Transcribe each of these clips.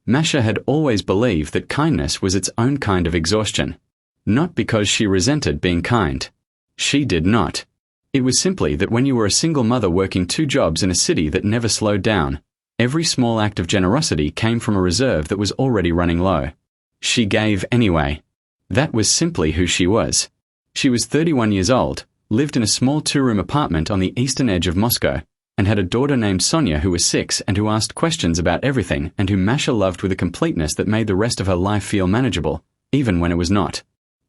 Masha had always believed that kindness was its own kind of exhaustion. Not because she resented being kind. She did not. It was simply that when you were a single mother working 2 jobs in a city that never slowed down, every small act of generosity came from a reserve that was already running low. She gave anyway. That was simply who she was. She was 31 years old, lived in a small 2-room apartment on the eastern edge of Moscow, and had a daughter named Sonia who was 6 and who asked questions about everything and whom Masha loved with a completeness that made the rest of her life feel manageable, even when it was not.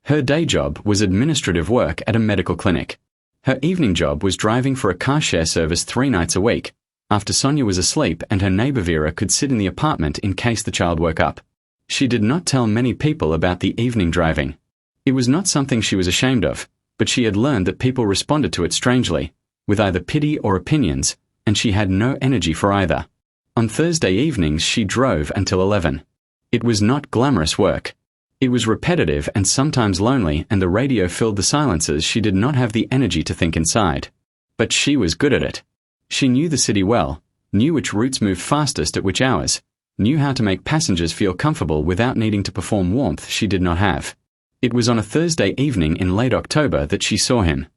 Her day job was administrative work at a medical clinic. Her evening job was driving for a car share service 3 nights a week, after Sonia was asleep and her neighbor Vera could sit in the apartment in case the child woke up. She did not tell many people about the evening driving. It was not something she was ashamed of, but she had learned that people responded to it strangely, with either pity or opinions, and she had no energy for either. On Thursday evenings she drove until 11. It was not glamorous work. It was repetitive and sometimes lonely, and the radio filled the silences she did not have the energy to think inside. But she was good at it. She knew the city well, knew which routes moved fastest at which hours, knew how to make passengers feel comfortable without needing to perform warmth she did not have. It was on a Thursday evening in late October that she saw him.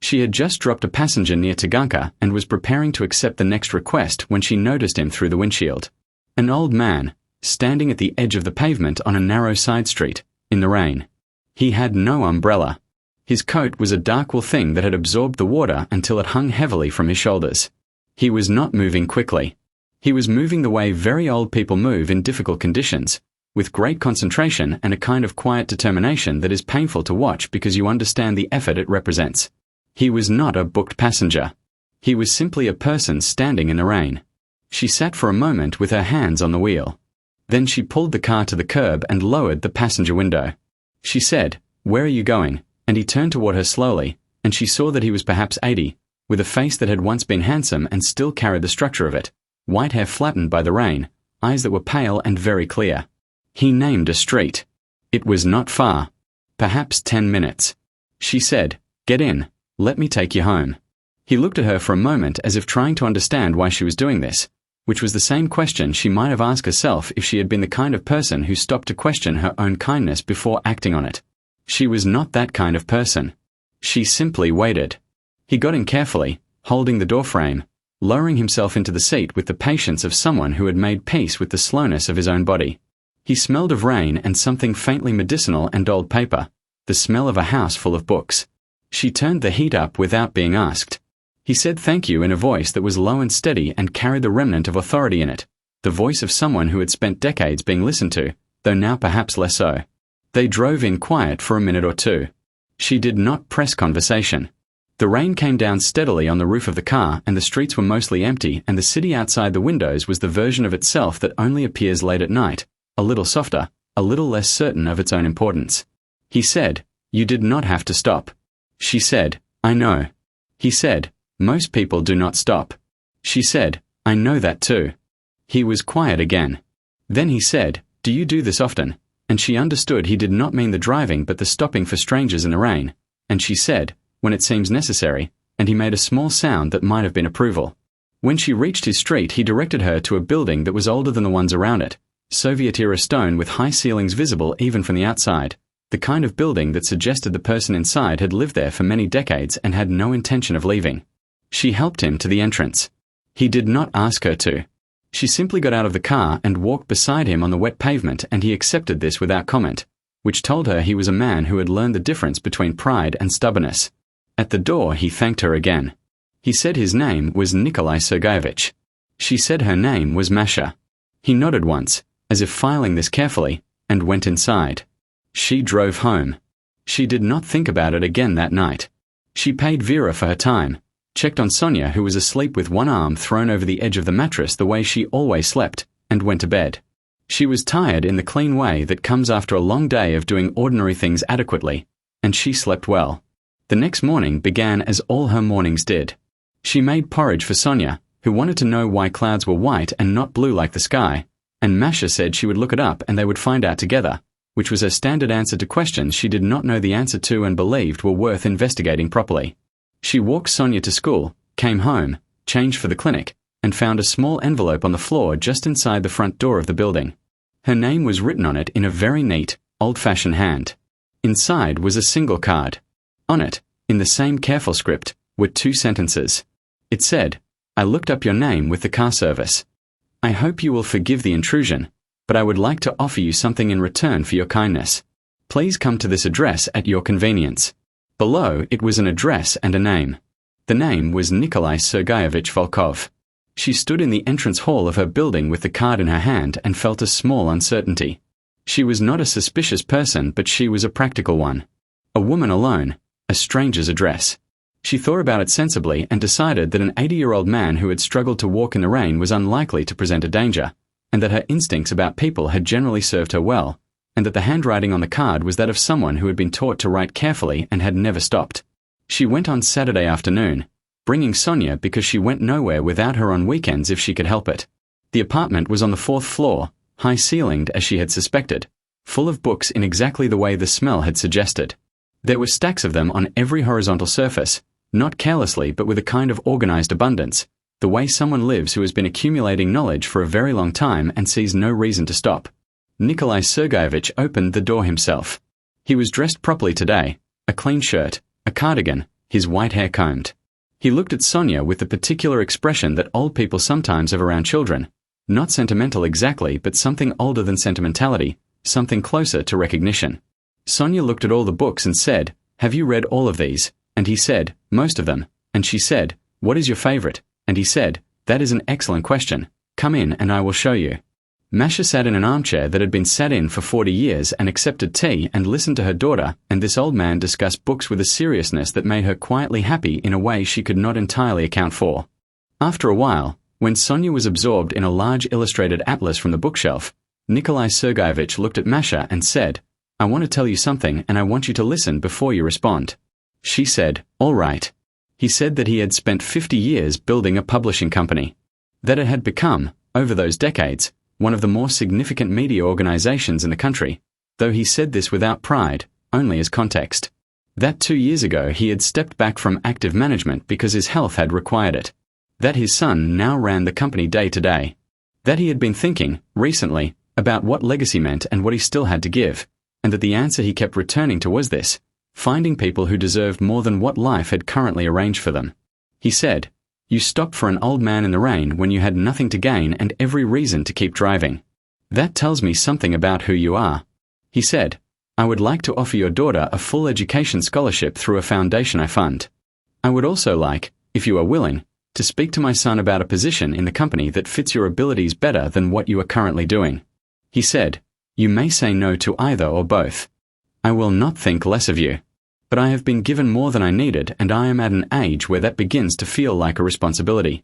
She had just dropped a passenger near Taganka and was preparing to accept the next request when she noticed him through the windshield. An old man, standing at the edge of the pavement on a narrow side street, in the rain. He had no umbrella. His coat was a dark wool thing that had absorbed the water until it hung heavily from his shoulders. He was not moving quickly. He was moving the way very old people move in difficult conditions, with great concentration and a kind of quiet determination that is painful to watch because you understand the effort it represents. He was not a booked passenger. He was simply a person standing in the rain. She sat for a moment with her hands on the wheel. Then she pulled the car to the curb and lowered the passenger window. She said, "Where are you going?" And he turned toward her slowly, and she saw that he was perhaps 80, with a face that had once been handsome and still carried the structure of it, white hair flattened by the rain, eyes that were pale and very clear. He named a street. It was not far. Perhaps 10 minutes. She said, "Get in. Let me take you home." He looked at her for a moment as if trying to understand why she was doing this, which was the same question she might have asked herself if she had been the kind of person who stopped to question her own kindness before acting on it. She was not that kind of person. She simply waited. He got in carefully, holding the doorframe, lowering himself into the seat with the patience of someone who had made peace with the slowness of his own body. He smelled of rain and something faintly medicinal and old paper, the smell of a house full of books. She turned the heat up without being asked. He said thank you in a voice that was low and steady and carried the remnant of authority in it, the voice of someone who had spent decades being listened to, though now perhaps less so. They drove in quiet for a minute or two. She did not press conversation. The rain came down steadily on the roof of the car and the streets were mostly empty, and the city outside the windows was the version of itself that only appears late at night, a little softer, a little less certain of its own importance. He said, "You did not have to stop." She said, "I know." He said, "Most people do not stop." She said, "I know that too." He was quiet again. Then he said, "Do you do this often?" And she understood he did not mean the driving but the stopping for strangers in the rain, and she said, "When it seems necessary," and he made a small sound that might have been approval. When she reached his street he directed her to a building that was older than the ones around it, Soviet-era stone with high ceilings visible even from the outside, the kind of building that suggested the person inside had lived there for many decades and had no intention of leaving. She helped him to the entrance. He did not ask her to. She simply got out of the car and walked beside him on the wet pavement, and he accepted this without comment, which told her he was a man who had learned the difference between pride and stubbornness. At the door he thanked her again. He said his name was Nikolai Sergeyevich. She said her name was Masha. He nodded once, as if filing this carefully, and went inside. She drove home. She did not think about it again that night. She paid Vera for her time, checked on Sonia who was asleep with one arm thrown over the edge of the mattress the way she always slept, and went to bed. She was tired in the clean way that comes after a long day of doing ordinary things adequately, and she slept well. The next morning began as all her mornings did. She made porridge for Sonia, who wanted to know why clouds were white and not blue like the sky, and Masha said she would look it up and they would find out together, which was her standard answer to questions she did not know the answer to and believed were worth investigating properly. She walked Sonia to school, came home, changed for the clinic, and found a small envelope on the floor just inside the front door of the building. Her name was written on it in a very neat, old-fashioned hand. Inside was a single card. On it, in the same careful script, were 2 sentences. It said, "I looked up your name with the car service. I hope you will forgive the intrusion, but I would like to offer you something in return for your kindness. Please come to this address at your convenience." Below it was an address and a name. The name was Nikolai Sergeyevich Volkov. She stood in the entrance hall of her building with the card in her hand and felt a small uncertainty. She was not a suspicious person, but she was a practical one. A woman alone, a stranger's address. She thought about it sensibly and decided that an 80-year-old man who had struggled to walk in the rain was unlikely to present a danger, and that her instincts about people had generally served her well, and that the handwriting on the card was that of someone who had been taught to write carefully and had never stopped. She went on Saturday afternoon, bringing Sonia because she went nowhere without her on weekends if she could help it. The apartment was on the 4th floor, high-ceilinged as she had suspected, full of books in exactly the way the smell had suggested. There were stacks of them on every horizontal surface, not carelessly but with a kind of organized abundance, the way someone lives who has been accumulating knowledge for a very long time and sees no reason to stop. Nikolai Sergeyevich opened the door himself. He was dressed properly today, a clean shirt, a cardigan, his white hair combed. He looked at Sonia with the particular expression that old people sometimes have around children, not sentimental exactly, but something older than sentimentality, something closer to recognition. Sonia looked at all the books and said, "Have you read all of these?" And he said, "Most of them." And she said, "What is your favorite?" And he said, "That is an excellent question. Come in and I will show you." Masha sat in an armchair that had been sat in for 40 years and accepted tea and listened to her daughter and this old man discuss books with a seriousness that made her quietly happy in a way she could not entirely account for. After a while, when Sonia was absorbed in a large illustrated atlas from the bookshelf, Nikolai Sergeyevich looked at Masha and said, "I want to tell you something and I want you to listen before you respond." She said, "All right." He said that he had spent 50 years building a publishing company. That it had become, over those decades, one of the more significant media organizations in the country, though he said this without pride, only as context. That 2 years ago he had stepped back from active management because his health had required it. That his son now ran the company day to day. That he had been thinking, recently, about what legacy meant and what he still had to give, and that the answer he kept returning to was this: finding people who deserved more than what life had currently arranged for them. He said, "You stopped for an old man in the rain when you had nothing to gain and every reason to keep driving. That tells me something about who you are." He said, "I would like to offer your daughter a full education scholarship through a foundation I fund. I would also like, if you are willing, to speak to my son about a position in the company that fits your abilities better than what you are currently doing." He said, "You may say no to either or both. I will not think less of you. But I have been given more than I needed and I am at an age where that begins to feel like a responsibility."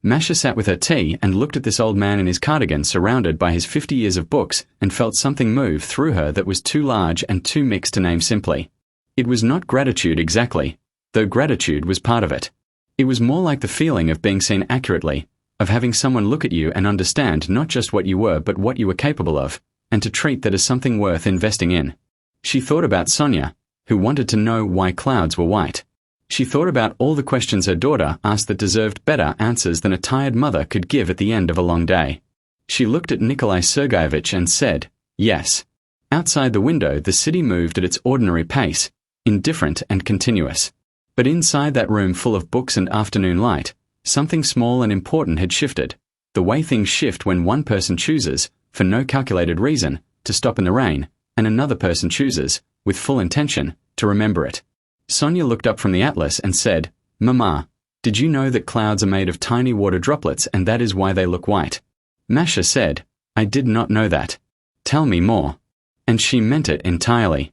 Masha sat with her tea and looked at this old man in his cardigan surrounded by his 50 years of books and felt something move through her that was too large and too mixed to name simply. It was not gratitude exactly, though gratitude was part of it. It was more like the feeling of being seen accurately, of having someone look at you and understand not just what you were but what you were capable of, and to treat that as something worth investing in. She thought about Sonia, who wanted to know why clouds were white. She thought about all the questions her daughter asked that deserved better answers than a tired mother could give at the end of a long day. She looked at Nikolai Sergeyevich and said, "Yes." Outside the window the city moved at its ordinary pace, indifferent and continuous. But inside that room full of books and afternoon light, something small and important had shifted, the way things shift when one person chooses, for no calculated reason, to stop in the rain, and another person chooses, with full intention, to remember it. Sonia looked up from the atlas and said, "Mama, did you know that clouds are made of tiny water droplets and that is why they look white?" Masha said, "I did not know that. Tell me more." And she meant it entirely.